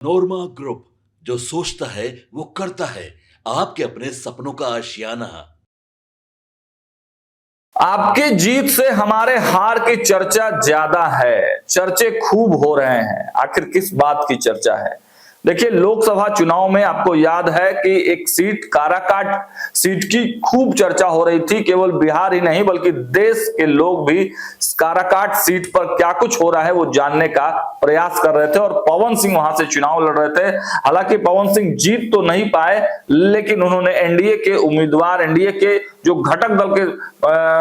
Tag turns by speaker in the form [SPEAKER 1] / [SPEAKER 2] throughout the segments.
[SPEAKER 1] नोरमा group, जो सोचता है वो करता है। आपके अपने सपनों का आशियाना।
[SPEAKER 2] आपकी जीत से हमारे हार की चर्चा ज्यादा है। चर्चे खूब हो रहे हैं, आखिर किस बात की चर्चा है? देखिए, लोकसभा चुनाव में आपको याद है कि एक सीट काराकाट सीट की खूब चर्चा हो रही थी। केवल बिहार ही नहीं बल्कि देश के लोग भी काराकाट सीट पर क्या कुछ हो रहा है वो जानने का प्रयास कर रहे थे और पवन सिंह वहां से चुनाव लड़ रहे थे। हालांकि पवन सिंह जीत तो नहीं पाए, लेकिन उन्होंने एनडीए के उम्मीदवार, एनडीए के जो घटक दल के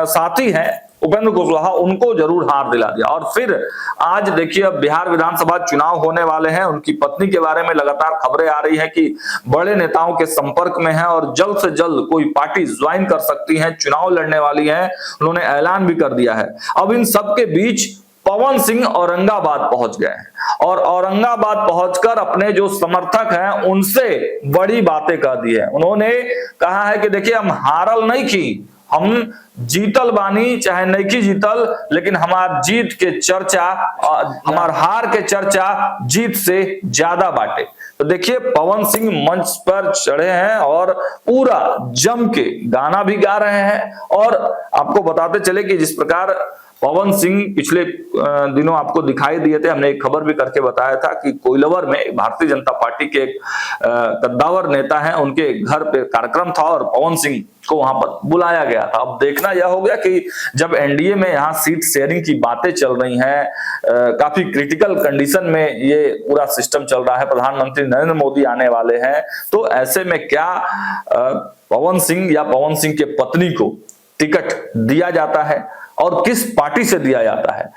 [SPEAKER 2] साथी हैं उपेंद्र कुशवाहा, उनको जरूर हार दिला दिया। और फिर आज देखिए, अब बिहार विधानसभा चुनाव होने वाले हैं। उनकी पत्नी के बारे में लगातार खबरें आ रही है कि बड़े नेताओं के संपर्क में है और जल्द से जल्द कोई पार्टी ज्वाइन कर सकती है, चुनाव लड़ने वाली है। उन्होंने ऐलान भी कर दिया है। अब इन सबके बीच पवन सिंह औरंगाबाद पहुंच गए हैं और औरंगाबाद पहुंचकर अपने जो समर्थक हैं उनसे बड़ी बातें कह दी है। उन्होंने कहा है कि देखिए, हम हारल नहीं की, हम जीतल बानी, चाहे नहीं जीतल, लेकिन हमार जीत के चर्चा, हमार हार के चर्चा जीत से ज्यादा बाटे। तो देखिए, पवन सिंह मंच पर चढ़े हैं और पूरा जम के गाना भी गा रहे हैं। और आपको बताते चले कि जिस प्रकार पवन सिंह पिछले दिनों आपको दिखाई दिए थे, हमने एक खबर भी करके बताया था कि कोइलवर में भारतीय जनता पार्टी के एक कद्दावर नेता हैं, उनके घर पे कार्यक्रम था और पवन सिंह को वहां पर बुलाया गया था। अब देखना यह हो गया कि जब एनडीए में यहाँ सीट शेयरिंग की बातें चल रही हैं, काफी क्रिटिकल कंडीशन में ये पूरा सिस्टम चल रहा है, प्रधानमंत्री नरेंद्र मोदी आने वाले हैं, तो ऐसे में क्या पवन सिंह या पवन सिंह के पत्नी को टिकट दिया जाता है और किस पार्टी से दिया जाता है?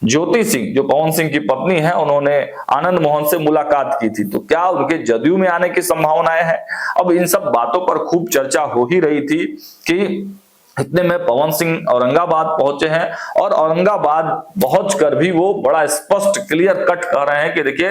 [SPEAKER 2] ज्योति सिंह, जो पवन सिंह की पत्नी है, उन्होंने आनंद मोहन से मुलाकात की थी, तो क्या उनके जदयू में आने की संभावनाएं हैं? अब इन सब बातों पर खूब चर्चा हो ही रही थी कि इतने में पवन सिंह औरंगाबाद पहुंचे हैं और औरंगाबाद पहुंचकर भी वो बड़ा स्पष्ट क्लियर कट कह रहे हैं कि देखिए,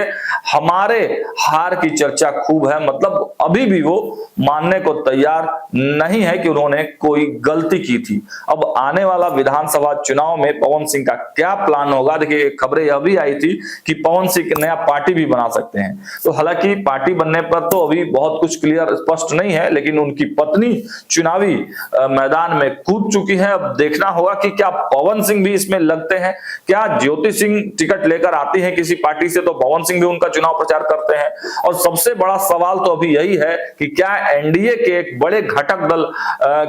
[SPEAKER 2] हमारे हार की चर्चा खूब है। मतलब अभी भी वो मानने को तैयार नहीं है कि उन्होंने कोई गलती की थी। अब आने वाला विधानसभा चुनाव में पवन सिंह का क्या प्लान होगा? देखिए, खबरें यह भी आई थी कि पवन सिंह नया पार्टी भी बना सकते हैं। तो हालांकि पार्टी बनने पर तो अभी बहुत कुछ क्लियर स्पष्ट नहीं है, लेकिन उनकी पत्नी चुनावी मैदान में कूद चुकी है। अब देखना होगा कि क्या पवन सिंह भी इसमें लगते हैं। क्या ज्योति सिंह टिकट लेकर आती है किसी पार्टी से तो पवन सिंह भी उनका चुनाव प्रचार करते हैं। और सबसे बड़ा सवाल तो अभी यही है कि क्या एनडीए के एक बड़े घटक दल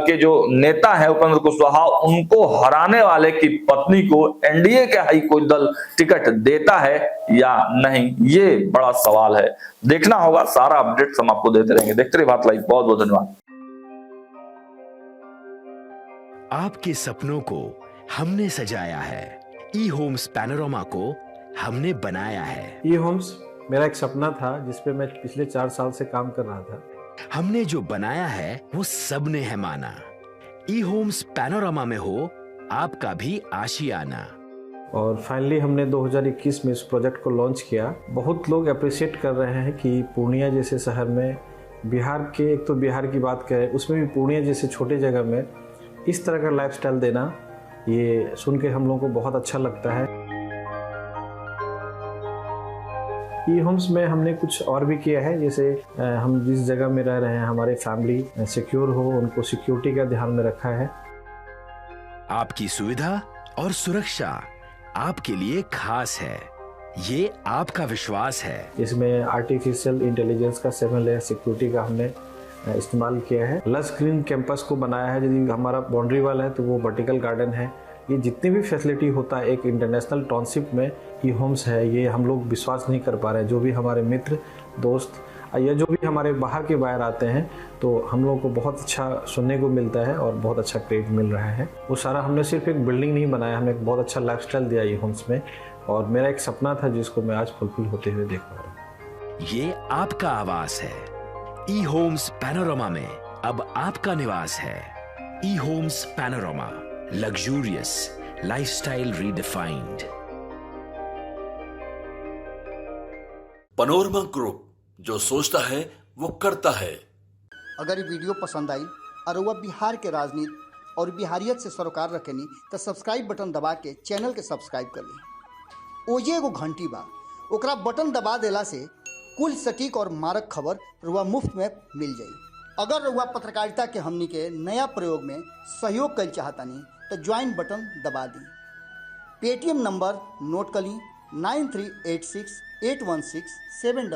[SPEAKER 2] के जो नेता है उपेंद्र कुशवाहा, उनको हराने वाले की पत्नी को एनडीए का ही कोई दल टिकट देता है या नहीं, ये बड़ा सवाल है। देखना होगा, सारा अपडेट हम आपको देते रहेंगे। देखते रहिए भारत लाइव। बहुत बहुत धन्यवाद।
[SPEAKER 3] आपके सपनों को हमने सजाया है, ई होम्स पैनोरमा को हमने बनाया है।
[SPEAKER 4] ई होम्स मेरा एक सपना था जिसपे मैं पिछले 4 साल से काम कर रहा था।
[SPEAKER 3] हमने जो बनाया है वो सबने है माना। ई होम्स पैनोरमा में हो आपका भी आशियाना।
[SPEAKER 4] और फाइनली हमने 2021 में इस प्रोजेक्ट को लॉन्च किया। बहुत लोग अप्रिशिएट कर रहे हैं कि पूर्णिया जैसे शहर में, बिहार के, एक तो बिहार की बात करें उसमें भी पूर्णिया जैसे छोटे जगह में इस तरह का लाइफस्टाइल देना, ये सुन के हम लोगों को बहुत अच्छा लगता है। ई होम्स में हमने कुछ और भी किया है, जैसे हम जिस जगह में रह रहे हैं हमारे फैमिली सिक्योर हो, उनको सिक्योरिटी का ध्यान में रखा है।
[SPEAKER 3] आपकी सुविधा और सुरक्षा आपके लिए खास है, ये आपका विश्वास है।
[SPEAKER 4] इसमें आर्टिफिशियल इंटेलिजेंस का 7 लेयर सिक्योरिटी का हमने इस्तेमाल किया है। लश ग्रीन कैंपस को बनाया है। यदि हमारा बाउंड्री वाल है तो वो वर्टिकल गार्डन है। ये जितनी भी फैसिलिटी होता है एक इंटरनेशनल टाउनशिप में ई होम्स है, ये हम लोग विश्वास नहीं कर पा रहे हैं। जो भी हमारे मित्र, दोस्त या जो भी हमारे बाहर के बाहर आते हैं, तो हम लोगों को बहुत अच्छा सुनने को मिलता है और बहुत अच्छा क्रेडिट मिल रहा है। वो सारा हमने सिर्फ एक बिल्डिंग नहीं बनाया, हमें एक बहुत अच्छा लाइफस्टाइल दिया ई होम्स में। और मेरा एक सपना था जिसको मैं आज फुलफिल होते हुए देख पा रहा हूँ।
[SPEAKER 3] ये आपका आवास है। ई होम्स पैनोरमा में अब आपका निवास है। E Homes Panorama, luxurious lifestyle redefined.
[SPEAKER 1] Panorama group, जो सोचता है वो करता है।
[SPEAKER 5] अगर ये वीडियो पसंद आई और वह बिहार के राजनीति और बिहारियत से सरोकार रखेनी तो सब्सक्राइब बटन दबा के चैनल के सब्सक्राइब कर ली। ओजे एगो घंटी बा, ओकरा बटन दबा देला से कुल सटीक और मारक खबर रुआ मुफ्त में मिल जाई। अगर रुआ पत्रकारिता के हमनी के नया प्रयोग में सहयोग कर चाहतानी तो ज्वाइन बटन दबा दी। पेटीएम नंबर नोट कर ली 93868167